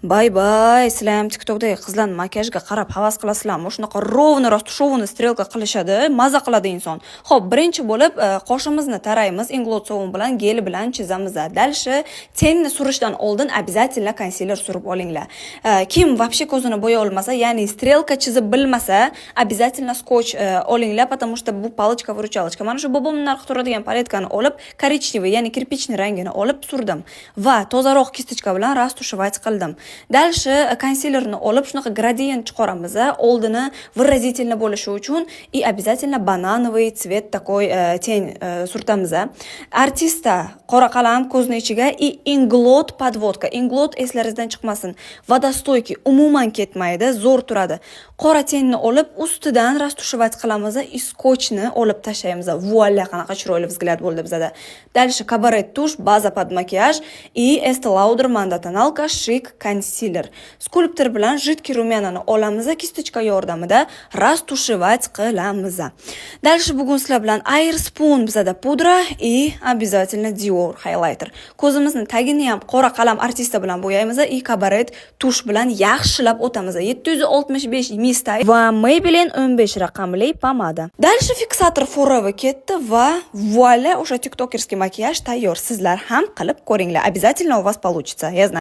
Bay, sizlar ham TikTokdagi qizlarning makiyajga qarab havas qilasizlarmi? Shunaqa rovni, rostoshovni strelka qilishadi, maza qiladi inson. Xo'p, birinchi bo'lib qoshimizni taraymiz, inglot sovun bilan, gel bilan chizamiz. Dальше tenni surishdan oldin обязательно konsiler surib olinglar. Kim вообще ko'zini bo'ya olmasa, ya'ni strelka chizib bilmasa, обязательно skoch olinglar, потому что bu palochka-vыручалочка. Mana shu bobomning narxi turadigan paletkani olib, korичневый, ya'ni kirpichni rangini olib surdim va tozaroq kistichka bilan rastушевать qildim. Дальше konsilerni olib shunaqa gradient chiqaramiz. Oldini выразительно bo'lishi uchun и обязательно банановый цвет такой тень surtamiz. Artista qora qalam ko'zning ichiga и inglot подводка. Inglot eslaringizdan chiqmasin. Vodostoyki umuman ketmaydi, zo'r turadi. Qora tenni olib ustidan rastушевать qilamiz и skochni olib tashlaymiz. Voila, qanaqa chiroyli vzгляд bo'ldi bizda. Дальше cabaret tush, baza под макияж и Estee Lauder Manda tonalka Chic konsiler. Skulptor bilan жидкий rumyanani olamiz, kistichka yordamida rastушевать qilamiz. Дальше bugun sizlar bilan Airspoon bizada pudra и обязательно Dior highlighter. Ko'zimizni tagini ham qora qalam artista bilan bo'yaymiz и cabaret tush bilan yaxshilab o'tamiz. 765 mistay va Maybelline 15 raqamli pomada. Дальше fiksator forever ketdi va voila, o'sha tiktokerskiy makiyaj tayyor. Sizlar ham qilib ko'ringlar. Обязательно у вас получится. Я знаю.